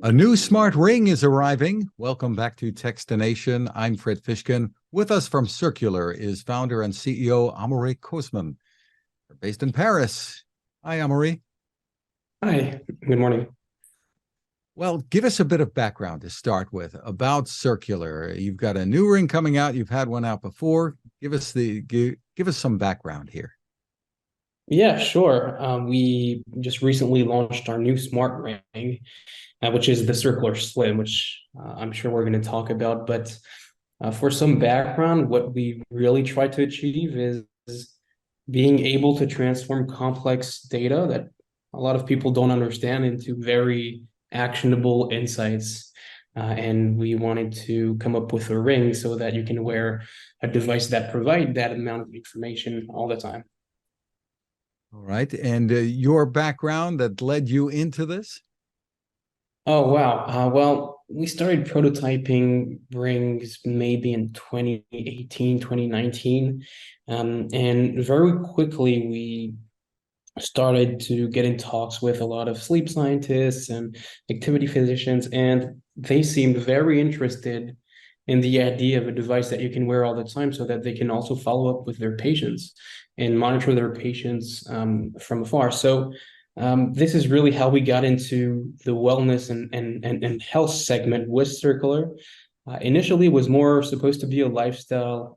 A new smart ring is arriving. Welcome back to Techstination. I'm Fred Fishkin. With us from Circular is founder and CEO Amaury Kosman. They're based in Paris. Hi, Amaury. Hi, good morning. Well, give us a bit of background to start with about Circular. You've got a new ring coming out. You've had one out before. Give us some background here. Yeah, sure. We just recently launched our new smart ring, which is the Circular Slim, which I'm sure we're going to talk about. But for some background, what we really try to achieve is being able to transform complex data that a lot of people don't understand into very actionable insights. And we wanted to come up with a ring so that you can wear a device that provides that amount of information all the time. All right. And your background that led you into this? Oh, wow. Well, we started prototyping rings maybe in 2018, 2019. And very quickly, we started to get in talks with a lot of sleep scientists and activity physicians, and they seemed very interested in the idea of a device that you can wear all the time so that they can also follow up with their patients and monitor their patients from afar. So this is really how we got into the wellness and health segment with Circular. Initially, it was more supposed to be a lifestyle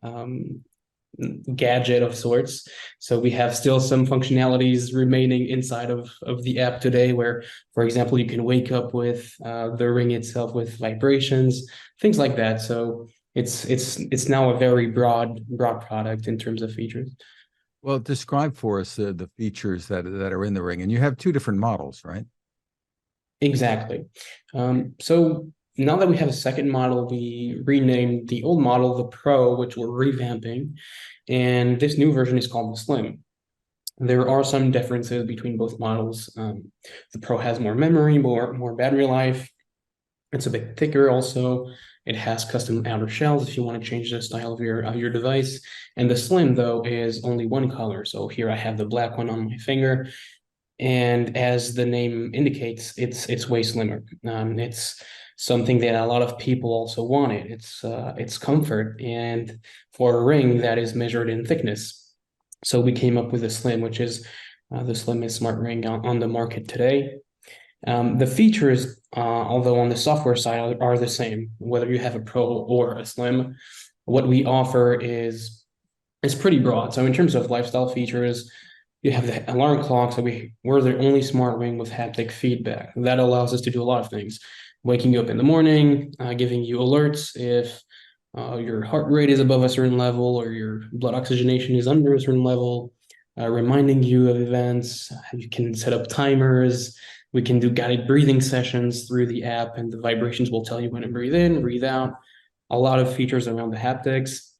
gadget of sorts. So we have still some functionalities remaining inside of the app today where, for example, you can wake up with the ring itself with vibrations, things like that. So it's now a very broad product in terms of features. Well, describe for us the features that are in the ring. And you have two different models, right? Exactly. So now that we have a second model, we renamed the old model the Pro, which we're revamping, and this new version is called the Slim. There are some differences between both models. The Pro has more memory, more battery life. It's a bit thicker also. It has custom outer shells if you want to change the style of your device. And the Slim, though, is only one color. So here I have the black one on my finger. And as the name indicates, it's way slimmer. It's something that a lot of people also wanted. It's comfort and for a ring that is measured in thickness. So we came up with the Slim, which is the slimmest smart ring on the market today. The features, although on the software side, are the same, whether you have a Pro or a Slim. What we offer is pretty broad. So in terms of lifestyle features, you have the alarm clock. So we're the only smart ring with haptic feedback. That allows us to do a lot of things. Waking you up in the morning, giving you alerts if your heart rate is above a certain level or your blood oxygenation is under a certain level, reminding you of events. You can set up timers. We can do guided breathing sessions through the app, and the vibrations will tell you when to breathe in, breathe out. A lot of features around the haptics.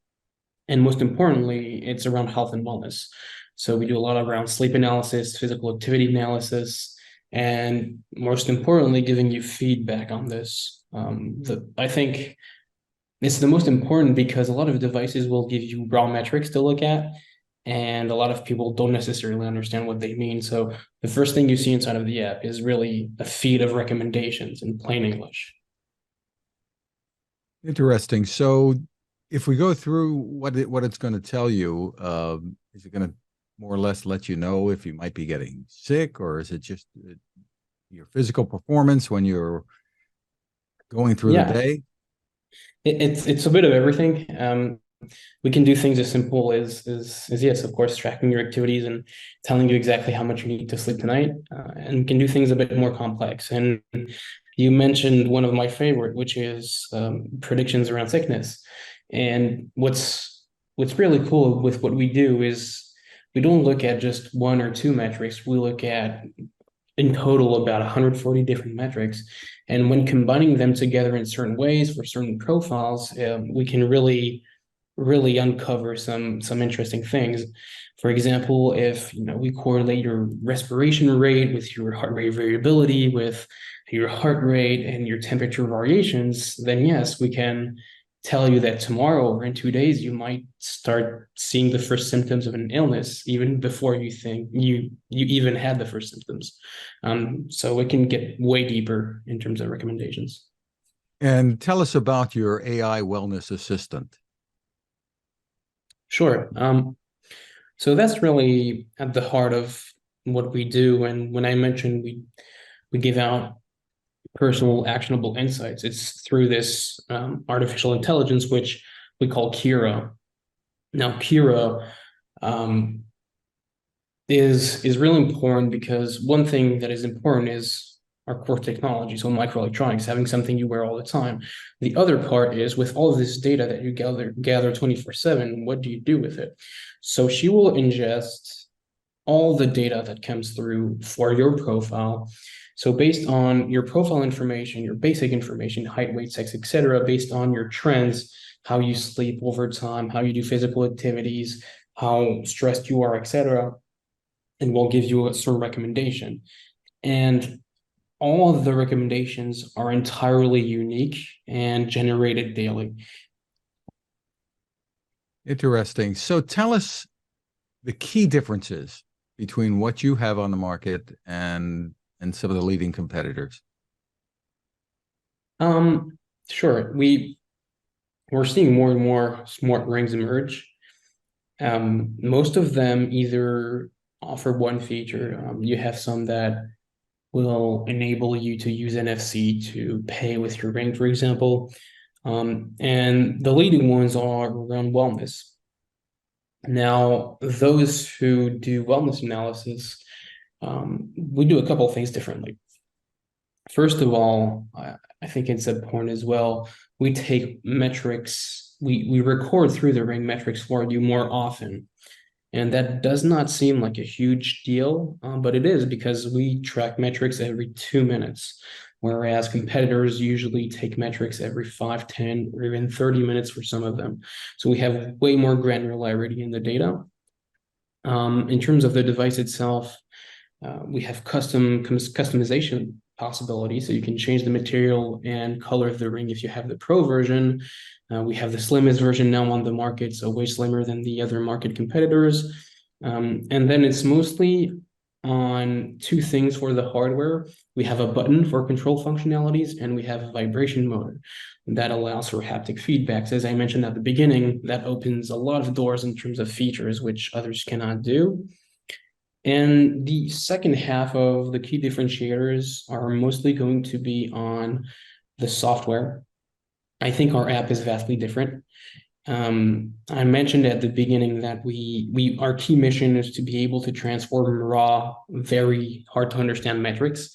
And most importantly, it's around health and wellness. So we do a lot around sleep analysis, physical activity analysis, and most importantly, giving you feedback on this. I think it's the most important because a lot of devices will give you raw metrics to look at, and a lot of people don't necessarily understand what they mean. So the first thing you see inside of the app is really a feed of recommendations in plain English. Interesting. So if we go through what it's going to tell you, is it going to more or less let you know if you might be getting sick, or is it just your physical performance when you're going through the Yeah, day? it's a bit of everything. We can do things as simple as yes, of course, tracking your activities and telling you exactly how much you need to sleep tonight. And we can do things a bit more complex. And you mentioned one of my favorite, which is predictions around sickness. And what's really cool with what we do is we don't look at just one or two metrics. We look at in total about 140 different metrics. And when combining them together in certain ways for certain profiles, we can really uncover some interesting things. For example, if we correlate your respiration rate with your heart rate variability, with your heart rate and your temperature variations, then yes, we can tell you that tomorrow or in 2 days you might start seeing the first symptoms of an illness even before you think you even had the first symptoms. So it can get way deeper in terms of recommendations. And tell us about your AI wellness assistant. Sure. So that's really at the heart of what we do. And when I mentioned we give out personal actionable insights, it's through this artificial intelligence, which we call Kira. Now, Kira is really important because one thing that is important is our core technology, so microelectronics, having something you wear all the time. The other part is with all of this data that you gather 24/7, what do you do with it? So she will ingest all the data that comes through for your profile. So based on your profile information, your basic information, height, weight, sex, etc., based on your trends, how you sleep over time, how you do physical activities, how stressed you are, etc., and we'll give you a sort of recommendation. And all of the recommendations are entirely unique and generated daily. Interesting. So tell us the key differences between what you have on the market and some of the leading competitors. Sure. We're seeing more and more smart rings emerge. Most of them either offer one feature. You have some that will enable you to use NFC to pay with your ring, for example. And the leading ones are around wellness. Now, those who do wellness analysis, we do a couple of things differently. First of all, I think it's important as well. We take metrics, we record through the ring metrics for you more often. And that does not seem like a huge deal, but it is because we track metrics every 2 minutes, whereas competitors usually take metrics every 5, 10, or even 30 minutes for some of them. So we have way more granularity in the data. In terms of the device itself, we have customization possibilities, so you can change the material and color of the ring if you have the Pro version. We have the slimmest version now on the market, so way slimmer than the other market competitors. And then it's mostly on two things for the hardware. We have a button for control functionalities, and we have a vibration motor that allows for haptic feedbacks. As I mentioned at the beginning, that opens a lot of doors in terms of features, which others cannot do. And the second half of the key differentiators are mostly going to be on the software. I think our app is vastly different. I mentioned at the beginning that our key mission is to be able to transform raw, very hard to understand metrics.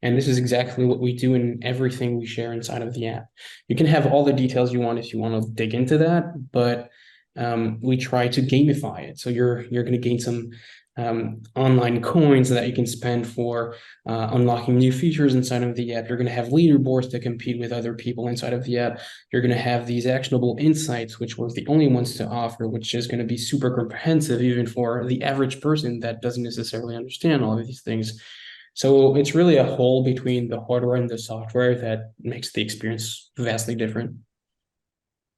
And this is exactly what we do in everything we share inside of the app. You can have all the details you want if you want to dig into that, but we try to gamify it. So you're going to gain some online coins that you can spend for unlocking new features inside of the app. You're going to have leaderboards to compete with other people inside of the app. You're going to have these actionable insights, which we're the only ones to offer, which is going to be super comprehensive, even for the average person that doesn't necessarily understand all of these things. So it's really a whole between the hardware and the software that makes the experience vastly different.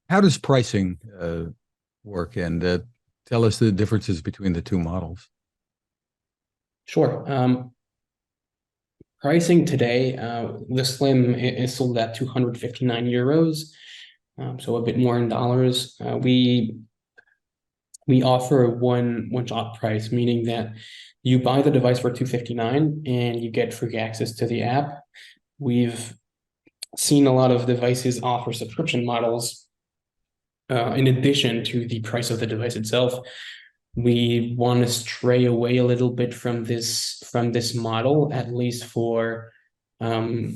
How does pricing work? And tell us the differences between the two models. Sure. Pricing today, the Slim is sold at 259 euros, so a bit more in dollars. We offer a one-shot price, meaning that you buy the device for 259 and you get free access to the app. We've seen a lot of devices offer subscription models in addition to the price of the device itself. We want to stray away a little bit from this model, at least for the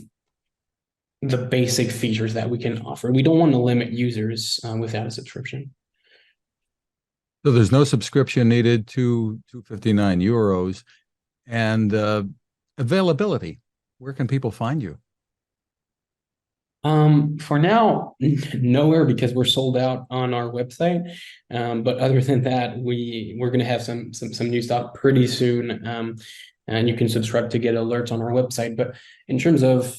basic features that we can offer. We don't want to limit users without a subscription. So there's no subscription needed to 259 euros. And availability, where can people find you? For now, nowhere, because we're sold out on our website. But other than that, we're going to have some new stock pretty soon. And you can subscribe to get alerts on our website. But in terms of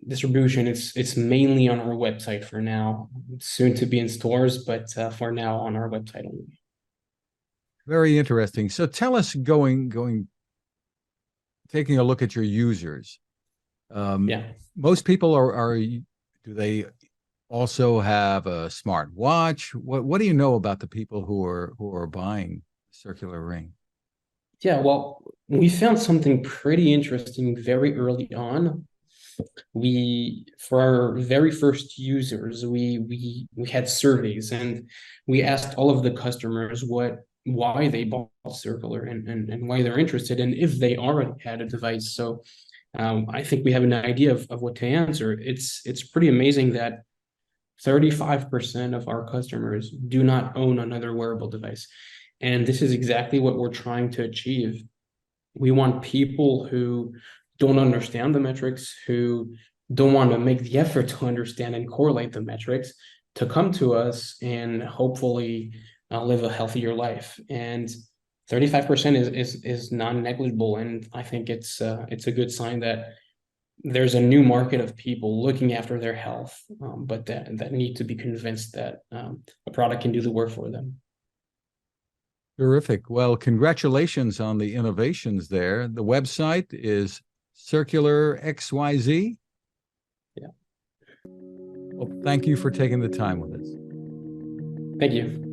distribution, it's mainly on our website for now, soon to be in stores, but for now on our website only. Very interesting. So tell us, taking a look at your users. Yeah. Most people do they also have a smart watch? What do you know about the people who are buying circular ring? Yeah, well, we found something pretty interesting very early on. We, for our very first users, we had surveys, and we asked all of the customers why they bought circular, and why they're interested, and if they already had a device. So I think we have an idea of what to answer. It's pretty amazing that 35% of our customers do not own another wearable device. And this is exactly what we're trying to achieve. We want people who don't understand the metrics, who don't want to make the effort to understand and correlate the metrics, to come to us and hopefully live a healthier life. And 35% is non-negligible, and I think it's a good sign that there's a new market of people looking after their health, but that need to be convinced that a product can do the work for them. Terrific. Well, congratulations on the innovations there. The website is Circular XYZ. Yeah. Well, thank you for taking the time with us. Thank you.